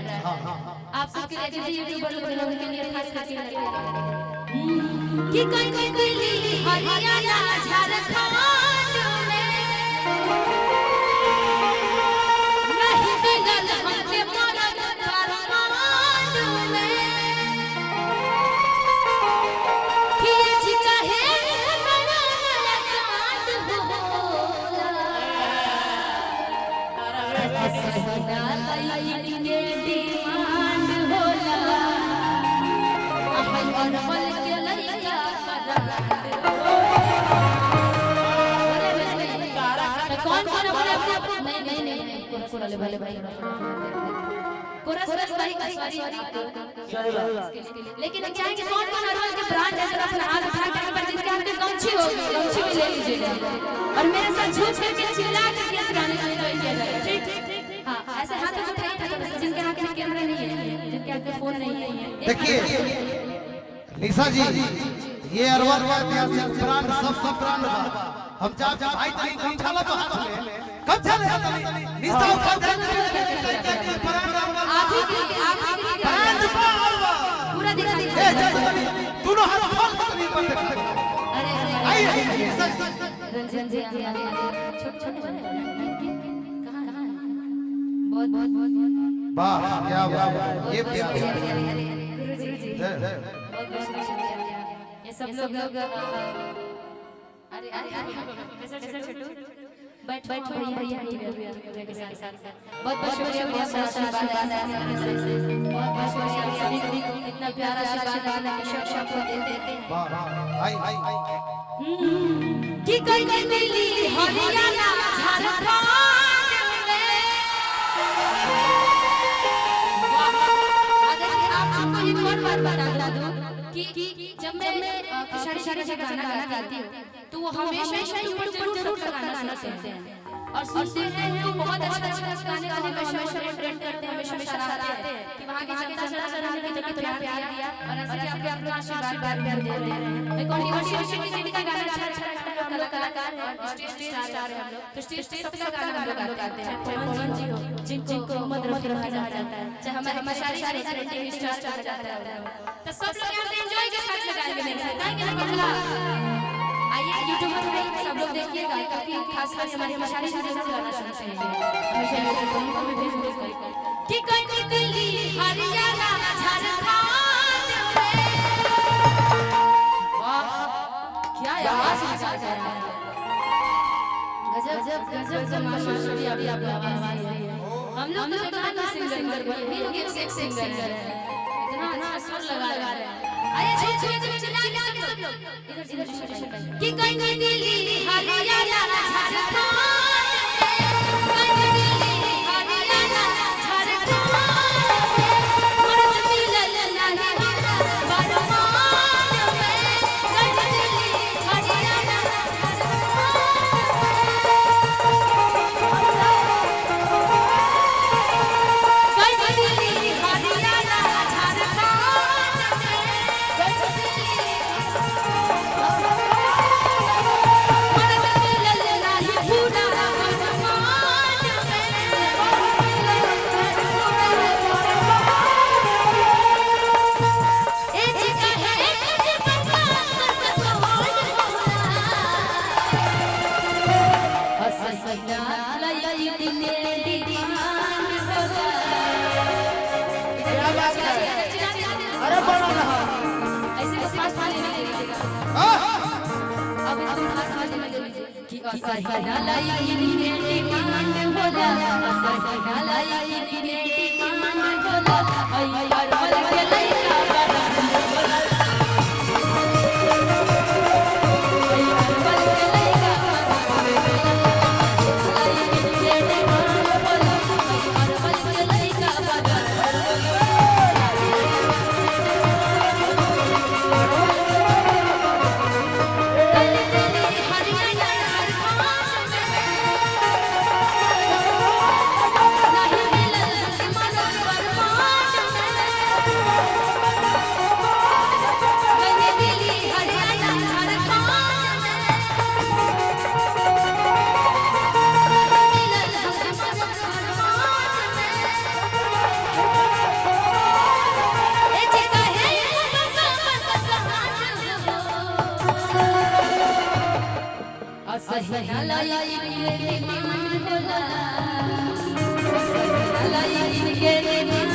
रहा है। आप सबके लिए जितने यूट्यूबर लोग हैं उनके लिए खास करके कि कोई कोई दिल्ली हरियाणा झारखंड में नहीं मिलल हमके मरद परमांड में कि ये जी कहे बड़ा कांड होला सदा लाइन के डिमांड होला अपन अनमोल के लइका कौन कौन बोले नहीं कोरस वाले भाई कोरस भाई सॉरी लेकिन हम चाहेंगे कौन कौन अनमोल के ब्रांड है जरा अपना हाथ उठा के पर जिनके हाथ में गमछी होगी गमछी भी ले लीजिएगा और मेरे साथ झूठ करके चिल्ला के इस गाने को एंजॉय किया जाएगा ठीक हां ऐसे हाथ उठाइए ना जिनके हाथ में कैमरा नहीं है जिनके हाथ में फोन नहीं है देखिए निशा जी ये अरवर का ऐतिहासिक ब्रांड सब ब्रांड बा हम चार भाई तनी गमछा ला तो हाथ में गमछा ले निशा का ब्रांड आप ही के ब्रांड पूरा दिखा दोनों हाथ खोल कर पर देख अरे आइए रंजन जी छोटे छोटे कहां बहुत वाह क्या बात ये गुरुजी बहुत शुक्रिया ये सब लोग अरे कैसे छोटू बैठ भैया के साथ बहुत शुक्रिया बहुत सारा आशीर्वाद है बहुत शुक्रिया सभी को इतना प्यारा आशीर्वाद है शौक को देते हैं आई कि कोई दिल्ली हरियाणा झारखंड में अगर आप सबको एक और बात बता दूं कि जब मैं शादी से गाना गाती हूँ तो वो हमेशा ऊपर जरूर गाना सुनते हैं और सुनते हैं तो बहुत अच्छा गाने को हमेशा ट्रेंड करते हैं हमेशा सराहते हैं कि वहाँ की जनता ने कितना प्यार दिया और ऐसे कि आपके अपना आशीर्वाद बार दे रहे हैं मैं कंट्रोवर्सी की जिनका गाना अच्छा कलाकार है स्टेज स्टार है हम लोग तो स्टेज सबसे गाना हम लोग गाते हैं पवन जी हो जिनको मोहम्मद रफी कहा जाता है चाहे हमारे सारे रेटिंग स्टार कहा जाता है तो सब लोग यहाँ से एंजॉय के साथ लगाएंगे मेरे साथ थैंक यू पगला आइए यूट्यूब पर सब लोग देखिएगा काफी खास कर हमारे मशाली से गाना सुनते हैं हमेशा मेरे फोन को भी भेज कि कोई दिल्ली हरियाणा झारखंड में वाह क्या आवाज निकालता है गजब माशाल्लाह अभी आप आवाज है हम लोग तो गाना सिंगर भी लोग एक सिंगर है इतना अच्छा सुर लगा रहे हैं आइए चिल्ला के सब लोग इधर कि कोई दिल्ली हरियाणा झारखंड कोई दिल्ली हरियाणा झारखंड मरद मिलल नहीं बरमान में कोई दिल्ली हरियाणा कोई दिल्ली हरियाणा झारखंड असहिना लाई इनके डिमांड होला असहिना लाई इनके डिमांड